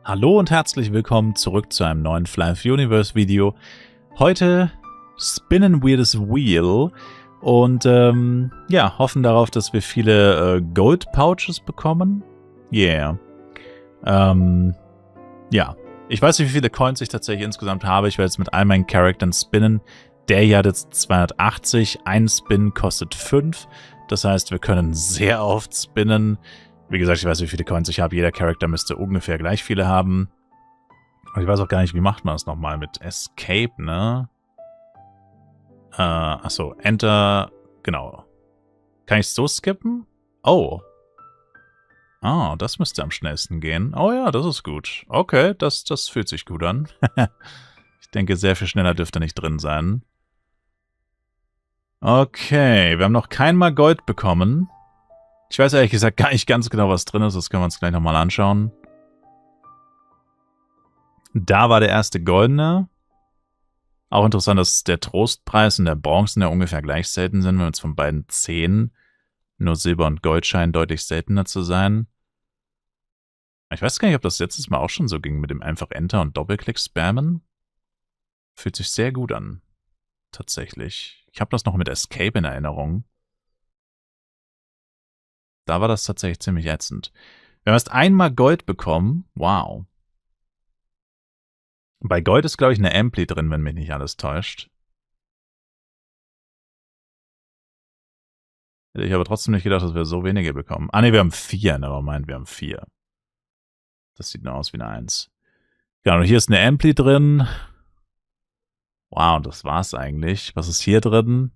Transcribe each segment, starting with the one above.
Hallo und herzlich willkommen zurück zu einem neuen Fly of Universe Video. Heute spinnen wir das Wheel und ja, hoffen darauf, dass wir viele Gold Pouches bekommen. Yeah. Ja, ich weiß nicht, wie viele Coins ich tatsächlich insgesamt habe. Ich werde jetzt mit all meinen Charakteren spinnen. Der hier hat jetzt 280, ein Spin kostet 5. Das heißt, wir können sehr oft spinnen. Wie gesagt, ich weiß nicht, wie viele Coins ich habe. Jeder Charakter müsste ungefähr gleich viele haben. Und ich weiß auch gar nicht, wie macht man das nochmal mit Escape, ne? Achso, Enter, genau. Kann ich es so skippen? Oh. Ah, das müsste am schnellsten gehen. Oh ja, das ist gut. Okay, das fühlt sich gut an. Ich denke, sehr viel schneller dürfte nicht drin sein. Okay, wir haben noch kein Mal Gold bekommen. Ich weiß ehrlich gesagt gar nicht ganz genau, was drin ist. Das können wir uns gleich nochmal anschauen. Da war der erste goldene. Auch interessant, dass der Trostpreis und der Bronzen ja ungefähr gleich selten sind, wenn wir uns von beiden 10. Nur Silber und Gold scheinen deutlich seltener zu sein. Ich weiß gar nicht, ob das letztes Mal auch schon so ging mit dem einfach Enter und Doppelklick spammen. Fühlt sich sehr gut an. Tatsächlich. Ich habe das noch mit Escape in Erinnerung. Da war das tatsächlich ziemlich ätzend. Wir haben erst einmal Gold bekommen. Wow. Bei Gold ist, glaube ich, eine Ampli drin, wenn mich nicht alles täuscht. Hätte ich aber trotzdem nicht gedacht, dass wir so wenige bekommen. Ah ne, wir haben 4. Nevermind, wir haben 4. Das sieht nur aus wie eine 1. Genau, und hier ist eine Ampli drin. Wow, und das war's eigentlich. Was ist hier drin?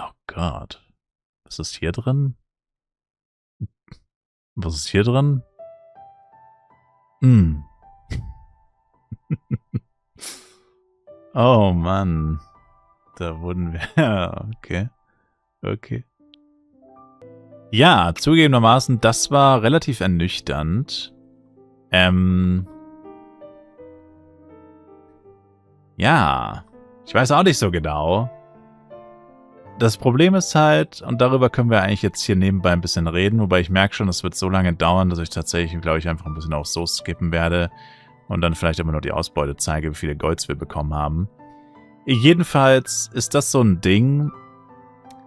Oh Gott. Was ist hier drin? Was ist hier drin? Oh Mann. Da wurden wir... Okay. Okay. Ja, zugegebenermaßen, das war relativ ernüchternd. Ja. Ich weiß auch nicht so genau. Das Problem ist halt, und darüber können wir eigentlich jetzt hier nebenbei ein bisschen reden, wobei ich merke schon, es wird so lange dauern, dass ich tatsächlich, glaube ich, einfach ein bisschen auch so skippen werde und dann vielleicht immer nur die Ausbeute zeige, wie viele Golds wir bekommen haben. Jedenfalls ist das so ein Ding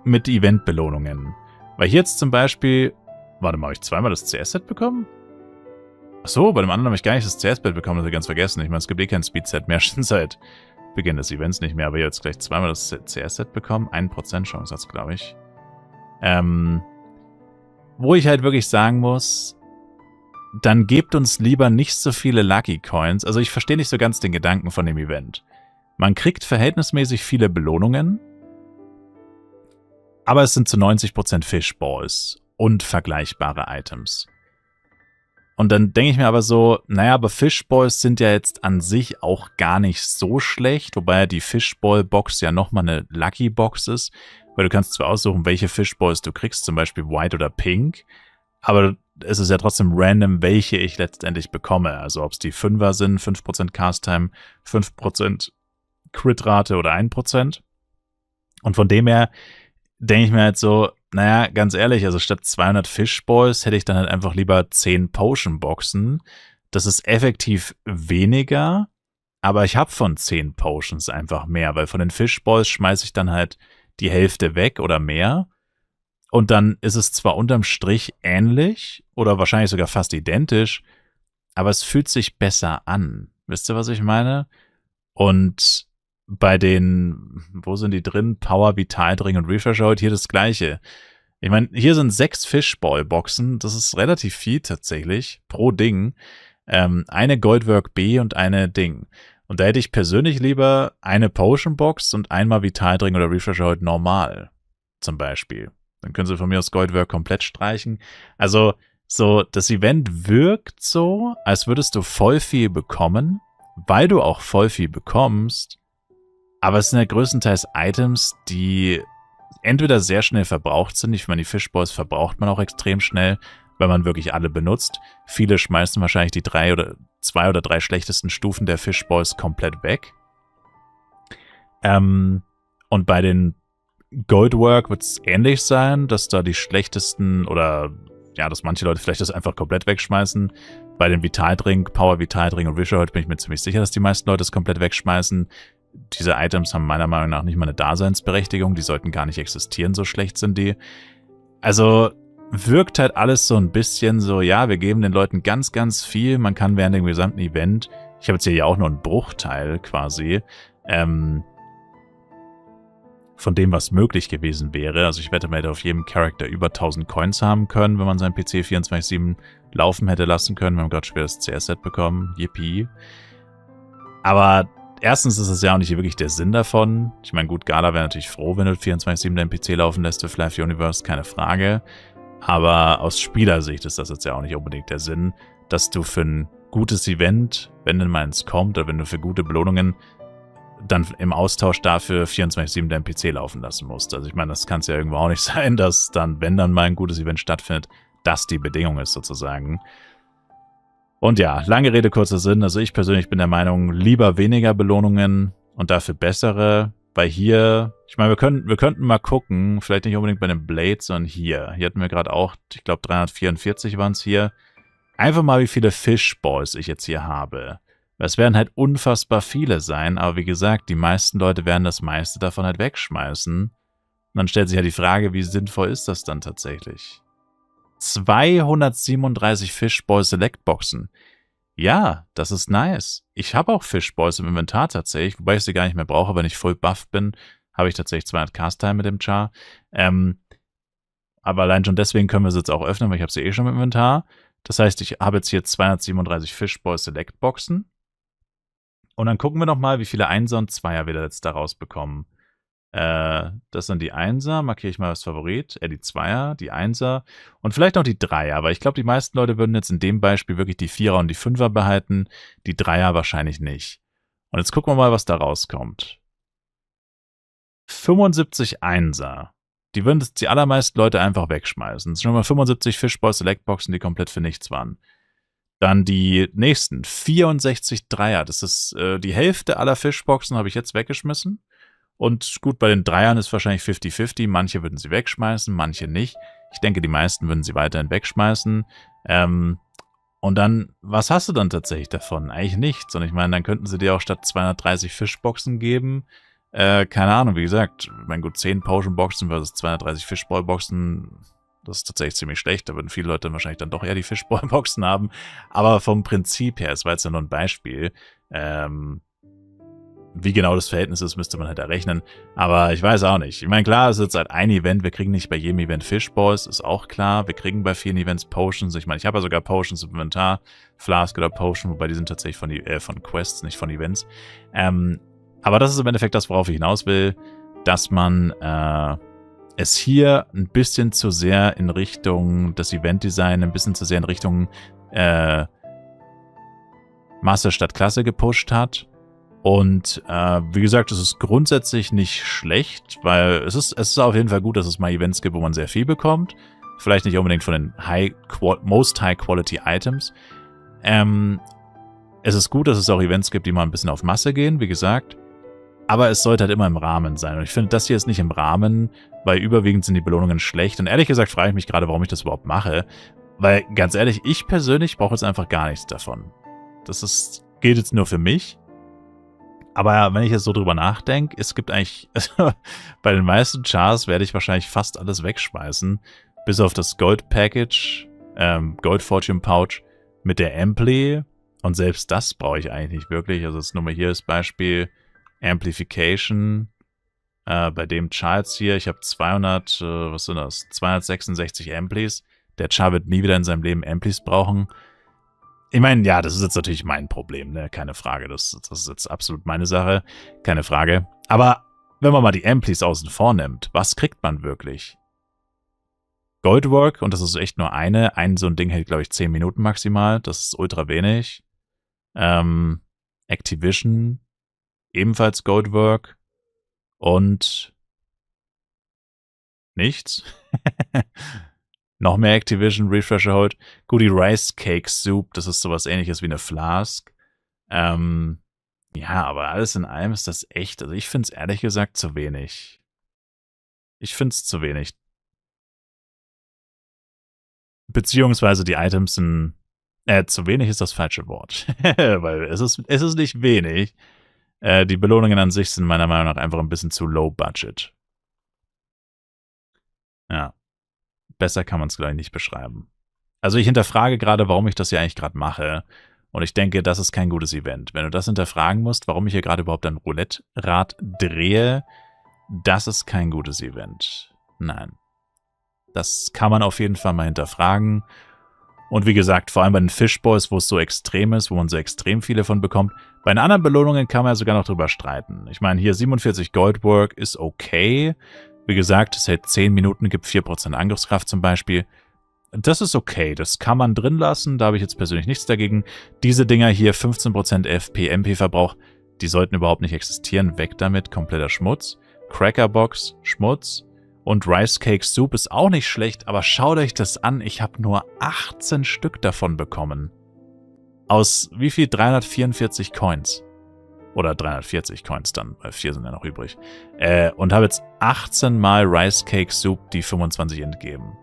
mit Eventbelohnungen. Weil hier jetzt zum Beispiel, warte mal, habe ich zweimal das CS-Set bekommen? Achso, bei dem anderen habe ich gar nicht das CS-Set bekommen, das habe ich ganz vergessen. Ich meine, es gibt eh kein Speed-Set mehr, schon seit Beginn des Events nicht mehr, aber jetzt gleich zweimal das CS-Set bekommen. 1% Chance hat's, glaube ich. Wo ich halt wirklich sagen muss, dann gebt uns lieber nicht so viele Lucky Coins. Also ich verstehe nicht so ganz den Gedanken von dem Event. Man kriegt verhältnismäßig viele Belohnungen, aber es sind zu 90% Fishballs und vergleichbare Items. Und dann denke ich mir aber so, naja, aber Fishballs sind ja jetzt an sich auch gar nicht so schlecht, wobei die Fishball-Box ja nochmal eine Lucky-Box ist, weil du kannst zwar aussuchen, welche Fishballs du kriegst, zum Beispiel White oder Pink, aber es ist ja trotzdem random, welche ich letztendlich bekomme. Also ob es die 5er sind, 5% Cast-Time, 5% Crit-Rate oder 1%. Und von dem her denke ich mir halt so, naja, ganz ehrlich, also statt 200 Fishballs hätte ich dann halt einfach lieber 10 Potion-Boxen. Das ist effektiv weniger, aber ich habe von 10 Potions einfach mehr, weil von den Fishballs schmeiße ich dann halt die Hälfte weg oder mehr. Und dann ist es zwar unterm Strich ähnlich oder wahrscheinlich sogar fast identisch, aber es fühlt sich besser an. Wisst ihr, was ich meine? Und bei den, wo sind die drin? Power, Vital Drink und Refresher heute hier das gleiche. Ich meine, hier sind 6 Fishball-Boxen. Das ist relativ viel tatsächlich pro Ding. Eine Goldwork B und eine Ding. Und da hätte ich persönlich lieber eine Potion-Box und einmal Vital Drink oder Refresher heute normal. Zum Beispiel. Dann können sie von mir aus Goldwork komplett streichen. Also, so, das Event wirkt so, als würdest du voll viel bekommen, weil du auch voll viel bekommst. Aber es sind ja größtenteils Items, die entweder sehr schnell verbraucht sind. Ich meine, die Fishballs verbraucht man auch extrem schnell, weil man wirklich alle benutzt. Viele schmeißen wahrscheinlich die 2 oder 3 schlechtesten Stufen der Fishballs komplett weg. Und bei den Goldwork wird es ähnlich sein, dass da die schlechtesten oder ja, dass manche Leute vielleicht das einfach komplett wegschmeißen. Bei den Vitaldrink, Power Vitaldrink und Visual bin ich mir ziemlich sicher, dass die meisten Leute es komplett wegschmeißen. Diese Items haben meiner Meinung nach nicht mal eine Daseinsberechtigung. Die sollten gar nicht existieren, so schlecht sind die. Also wirkt halt alles so ein bisschen so, ja, wir geben den Leuten ganz, ganz viel. Man kann während dem gesamten Event, ich habe jetzt hier ja auch nur einen Bruchteil quasi, von dem, was möglich gewesen wäre. Also ich wette, man hätte auf jedem Charakter über 1000 Coins haben können, wenn man seinen PC 24/7 laufen hätte lassen können. Wir haben gerade schon wieder das CS-Set bekommen. Yippie. Aber erstens ist es ja auch nicht wirklich der Sinn davon. Ich meine, gut, Gala wäre natürlich froh, wenn du 24/7 deinen PC laufen lässt für Live Universe, keine Frage. Aber aus Spielersicht ist das jetzt ja auch nicht unbedingt der Sinn, dass du für ein gutes Event, wenn denn mal eins kommt, oder wenn du für gute Belohnungen dann im Austausch dafür 24/7 deinen PC laufen lassen musst. Also ich meine, das kann es ja irgendwo auch nicht sein, dass dann, wenn dann mal ein gutes Event stattfindet, das die Bedingung ist sozusagen. Und ja, lange Rede, kurzer Sinn. Also ich persönlich bin der Meinung, lieber weniger Belohnungen und dafür bessere. Weil hier, ich meine, wir könnten mal gucken, vielleicht nicht unbedingt bei den Blades, sondern hier. Hier hatten wir gerade auch, ich glaube 344 waren es hier. Einfach mal, wie viele Fishballs ich jetzt hier habe. Es werden halt unfassbar viele sein, aber wie gesagt, die meisten Leute werden das meiste davon halt wegschmeißen. Und dann stellt sich ja die Frage, wie sinnvoll ist das dann tatsächlich? 237 Fishball Select Boxen. Ja, das ist nice. Ich habe auch Fishballs im Inventar tatsächlich, wobei ich sie gar nicht mehr brauche, wenn ich voll buff bin, habe ich tatsächlich 200 Cast-Time mit dem Char. Aber allein schon deswegen können wir sie jetzt auch öffnen, weil ich habe sie eh schon im Inventar. Das heißt, ich habe jetzt hier 237 Fishball Select Boxen. Und dann gucken wir noch mal, wie viele Einser und Zweier wir jetzt da rausbekommen. Das sind die Einser, markiere ich mal als Favorit. Die Zweier, die Einser und vielleicht noch die Dreier. Aber ich glaube, die meisten Leute würden jetzt in dem Beispiel wirklich die Vierer und die Fünfer behalten. Die Dreier wahrscheinlich nicht. Und jetzt gucken wir mal, was da rauskommt. 75 Einser. Die würden jetzt die allermeisten Leute einfach wegschmeißen. Das sind schon mal 75 Fishball Select Boxen, die komplett für nichts waren. Dann die nächsten 64 Dreier. Das ist die Hälfte aller Fishboxen habe ich jetzt weggeschmissen. Und gut, bei den Dreiern ist wahrscheinlich 50-50. Manche würden sie wegschmeißen, manche nicht. Ich denke, die meisten würden sie weiterhin wegschmeißen. Und dann, was hast du dann tatsächlich davon? Eigentlich nichts. Und ich meine, dann könnten sie dir auch statt 230 Fishboxen geben. Keine Ahnung, wie gesagt, ich meine, gut, 10 Potion-Boxen versus 230 Fishball-Boxen. Das ist tatsächlich ziemlich schlecht. Da würden viele Leute wahrscheinlich dann doch eher die Fishball-Boxen haben. Aber vom Prinzip her, es war jetzt ja nur ein Beispiel. Wie genau das Verhältnis ist, müsste man halt errechnen. Aber ich weiß auch nicht. Ich meine, klar, es ist jetzt halt ein Event. Wir kriegen nicht bei jedem Event Fishballs, ist auch klar. Wir kriegen bei vielen Events Potions. Ich meine, ich habe ja sogar Potions im Inventar. Flask oder Potion, wobei die sind tatsächlich von Quests, nicht von Events. Aber das ist im Endeffekt das, worauf ich hinaus will. Dass man es hier ein bisschen zu sehr in Richtung das Event-Design, ein bisschen zu sehr in Richtung Masse statt Klasse gepusht hat. Und wie gesagt, es ist grundsätzlich nicht schlecht, weil es ist auf jeden Fall gut, dass es mal Events gibt, wo man sehr viel bekommt. Vielleicht nicht unbedingt von den most high-quality Items. Es ist gut, dass es auch Events gibt, die mal ein bisschen auf Masse gehen, wie gesagt. Aber es sollte halt immer im Rahmen sein. Und ich finde, das hier ist nicht im Rahmen, weil überwiegend sind die Belohnungen schlecht. Und ehrlich gesagt frage ich mich gerade, warum ich das überhaupt mache. Weil, ganz ehrlich, ich persönlich brauche jetzt einfach gar nichts davon. Gilt jetzt nur für mich. Aber wenn ich jetzt so drüber nachdenke, es gibt eigentlich, bei den meisten Chars werde ich wahrscheinlich fast alles wegschmeißen. Bis auf das Gold Package, Gold Fortune Pouch mit der Ampli. Und selbst das brauche ich eigentlich nicht wirklich. Also jetzt nur mal hier das Beispiel Amplification. Bei dem Char jetzt hier, ich habe 266 Amplis. Der Char wird nie wieder in seinem Leben Amplis brauchen. Ich meine, ja, das ist jetzt natürlich mein Problem, ne? Keine Frage. Das ist jetzt absolut meine Sache. Keine Frage. Aber wenn man mal die Amplis außen vor nimmt, was kriegt man wirklich? Goldwork, und das ist echt nur eine. Ein so ein Ding hält, glaube ich, 10 Minuten maximal. Das ist ultra wenig. Activision, ebenfalls Goldwork. Und nichts. Noch mehr Activision, Refresher Hold. Gut, die Rice Cake Soup, das ist sowas ähnliches wie eine Flask. Ja, aber alles in allem ist das echt, also ich finde es ehrlich gesagt zu wenig. Ich finde es zu wenig. Beziehungsweise die Items sind, zu wenig ist das falsche Wort. Weil es ist nicht wenig. Die Belohnungen an sich sind meiner Meinung nach einfach ein bisschen zu low budget. Ja. Besser kann man es, glaube ich, nicht beschreiben. Also ich hinterfrage gerade, warum ich das hier eigentlich gerade mache. Und ich denke, das ist kein gutes Event. Wenn du das hinterfragen musst, warum ich hier gerade überhaupt ein Roulette-Rad drehe, das ist kein gutes Event. Nein. Das kann man auf jeden Fall mal hinterfragen. Und wie gesagt, vor allem bei den Fishboys, wo es so extrem ist, wo man so extrem viele von bekommt. Bei den anderen Belohnungen kann man ja sogar noch drüber streiten. Ich meine, hier 47 Goldwork ist okay. Wie gesagt, es hält 10 Minuten, gibt 4% Angriffskraft zum Beispiel. Das ist okay, das kann man drin lassen, da habe ich jetzt persönlich nichts dagegen. Diese Dinger hier, 15% FP, MP-Verbrauch, die sollten überhaupt nicht existieren. Weg damit, kompletter Schmutz. Crackerbox, Schmutz. Und Rice Cake Soup ist auch nicht schlecht, aber schaut euch das an, ich habe nur 18 Stück davon bekommen. Aus wie viel? 344 Coins. Oder 340 Coins dann, weil 4 sind ja noch übrig. Und habe jetzt 18 Mal Rice Cake Soup die 25 entgeben.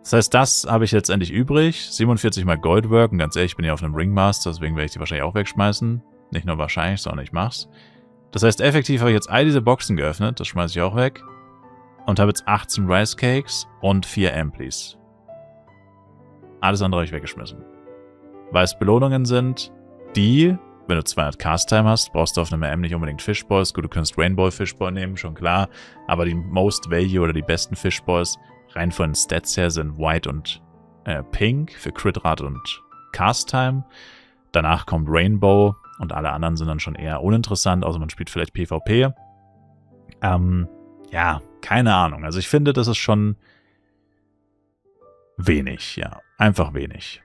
Das heißt, das habe ich letztendlich übrig. 47 mal Goldwork. Und ganz ehrlich, ich bin ja auf einem Ringmaster, deswegen werde ich die wahrscheinlich auch wegschmeißen. Nicht nur wahrscheinlich, sondern ich mach's. Das heißt, effektiv habe ich jetzt all diese Boxen geöffnet. Das schmeiße ich auch weg. Und habe jetzt 18 Rice Cakes und 4 Amplis. Alles andere habe ich weggeschmissen. Weil es Belohnungen sind, die, wenn du 200 Cast-Time hast, brauchst du auf einem AM nicht unbedingt Fishboys. Gut, du kannst Rainbow Fishboy nehmen, schon klar. Aber die Most Value oder die besten Fishboys rein von den Stats her sind White und Pink für Crit-Rate und Cast-Time. Danach kommt Rainbow und alle anderen sind dann schon eher uninteressant, außer man spielt vielleicht PvP. Ja, keine Ahnung. Also ich finde, das ist schon wenig, ja. Einfach wenig.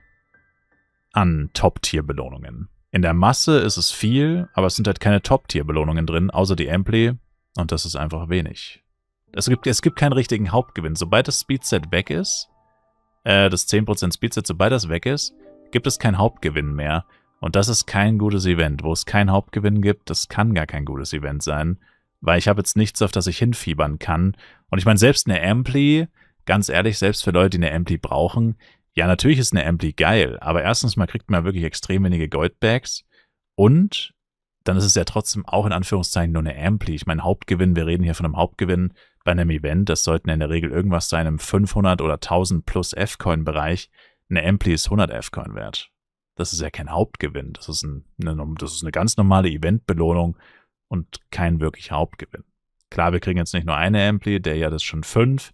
An Top-Tier-Belohnungen. In der Masse ist es viel, aber es sind halt keine Top-Tier-Belohnungen drin, außer die Ampli. Und das ist einfach wenig. Es gibt keinen richtigen Hauptgewinn. Sobald das Speedset weg ist, das 10% Speedset, sobald das weg ist, gibt es keinen Hauptgewinn mehr. Und das ist kein gutes Event. Wo es keinen Hauptgewinn gibt, das kann gar kein gutes Event sein. Weil ich habe jetzt nichts, auf das ich hinfiebern kann. Und ich meine, selbst eine Ampli, ganz ehrlich, selbst für Leute, die eine Ampli brauchen, ja, natürlich ist eine Ampli geil, aber erstens mal kriegt man wirklich extrem wenige Goldbags und dann ist es ja trotzdem auch in Anführungszeichen nur eine Ampli. Ich meine, Hauptgewinn, wir reden hier von einem Hauptgewinn bei einem Event, das sollten in der Regel irgendwas sein im 500 oder 1000 plus F-Coin-Bereich. Eine Ampli ist 100 F-Coin wert. Das ist ja kein Hauptgewinn, das ist eine ganz normale Eventbelohnung und kein wirklicher Hauptgewinn. Klar, wir kriegen jetzt nicht nur eine Ampli, der ja das schon 5.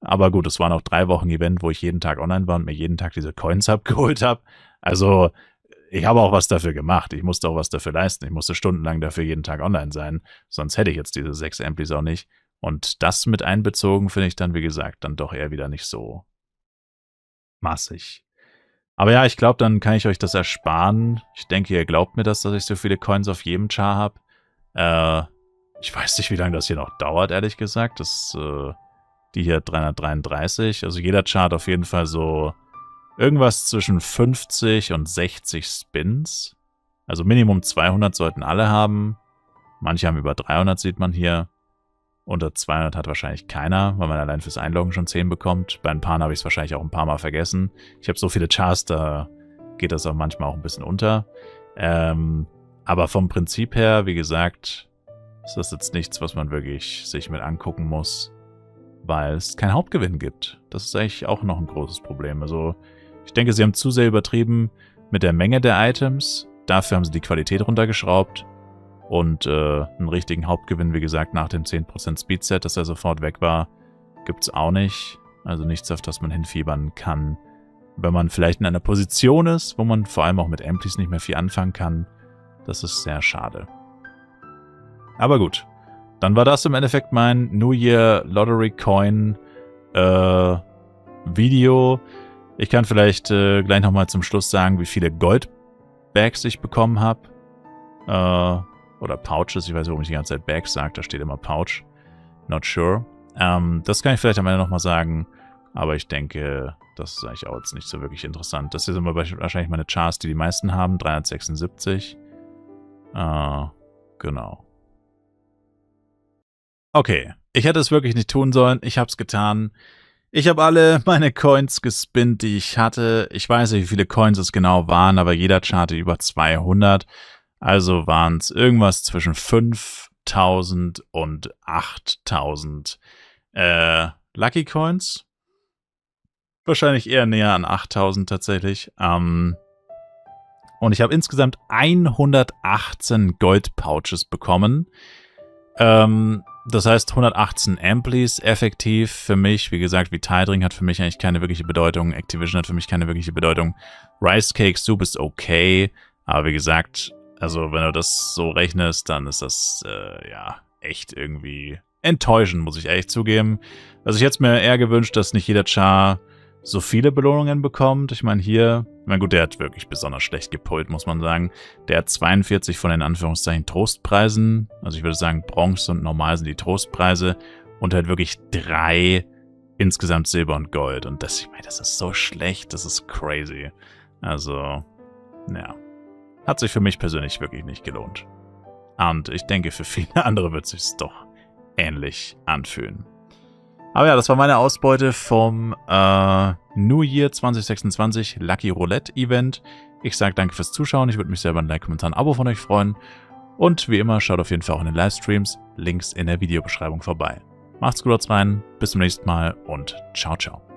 Aber gut, es war noch 3 Wochen Event, wo ich jeden Tag online war und mir jeden Tag diese Coins abgeholt habe. Also ich habe auch was dafür gemacht. Ich musste auch was dafür leisten. Ich musste stundenlang dafür jeden Tag online sein. Sonst hätte ich jetzt diese 6 Amplis auch nicht. Und das mit einbezogen finde ich dann, wie gesagt, dann doch eher wieder nicht so massig. Aber ja, ich glaube, dann kann ich euch das ersparen. Ich denke, ihr glaubt mir das, dass ich so viele Coins auf jedem Char habe. Ich weiß nicht, wie lange das hier noch dauert, ehrlich gesagt. Die hier 333. Also jeder Chart auf jeden Fall so irgendwas zwischen 50 und 60 Spins. Also Minimum 200 sollten alle haben. Manche haben über 300, sieht man hier. Unter 200 hat wahrscheinlich keiner, weil man allein fürs Einloggen schon 10 bekommt. Bei ein paar habe ich es wahrscheinlich auch ein paar Mal vergessen. Ich habe so viele Charts, da geht das auch manchmal auch ein bisschen unter. Aber vom Prinzip her, wie gesagt, ist das jetzt nichts, was man wirklich sich mit angucken muss, weil es keinen Hauptgewinn gibt. Das ist eigentlich auch noch ein großes Problem. Also ich denke, sie haben zu sehr übertrieben mit der Menge der Items. Dafür haben sie die Qualität runtergeschraubt. Und einen richtigen Hauptgewinn, wie gesagt, nach dem 10% Speedset, dass er sofort weg war, gibt es auch nicht. Also nichts, auf das man hinfiebern kann. Wenn man vielleicht in einer Position ist, wo man vor allem auch mit Amplis nicht mehr viel anfangen kann, das ist sehr schade. Aber gut. Dann war das im Endeffekt mein New Year Lottery Coin Video. Ich kann vielleicht gleich nochmal zum Schluss sagen, wie viele Goldbags ich bekommen habe. Oder Pouches, ich weiß nicht, warum ich die ganze Zeit Bags sage, da steht immer Pouch. Not sure. Das kann ich vielleicht am Ende nochmal sagen, aber ich denke, das ist eigentlich auch jetzt nicht so wirklich interessant. Das hier sind wahrscheinlich meine Charts, die die meisten haben, 376. Genau. Okay, ich hätte es wirklich nicht tun sollen, ich habe es getan. Ich habe alle meine Coins gespinnt, die ich hatte. Ich weiß nicht, wie viele Coins es genau waren, aber jeder chartet über 200. Also waren es irgendwas zwischen 5.000 und 8.000 Lucky Coins. Wahrscheinlich eher näher an 8.000 tatsächlich. Und ich habe insgesamt 118 Gold-Pouches bekommen. Das heißt 118 Amplis effektiv für mich. Wie gesagt, Vitaldring hat für mich eigentlich keine wirkliche Bedeutung. Activision hat für mich keine wirkliche Bedeutung. Rice Cake Soup ist okay. Aber wie gesagt, also wenn du das so rechnest, dann ist das ja echt irgendwie enttäuschend, muss ich ehrlich zugeben. Also ich hätte es mir eher gewünscht, dass nicht jeder Char so viele Belohnungen bekommt. Ich meine hier, na gut, der hat wirklich besonders schlecht gepult, muss man sagen. Der hat 42 von den Anführungszeichen Trostpreisen. Also ich würde sagen, Bronze und Normal sind die Trostpreise. Und halt wirklich 3 insgesamt Silber und Gold. Und das, ich meine, das ist so schlecht, das ist crazy. Also, ja. Hat sich für mich persönlich wirklich nicht gelohnt. Und ich denke, für viele andere wird es sich doch ähnlich anfühlen. Aber ja, das war meine Ausbeute vom New Year 2026 Lucky Roulette Event. Ich sage danke fürs Zuschauen. Ich würde mich sehr über ein Like, Kommentar, ein Abo von euch freuen. Und wie immer, schaut auf jeden Fall auch in den Livestreams. Links in der Videobeschreibung vorbei. Macht's gut, haut's rein. Bis zum nächsten Mal und ciao, ciao.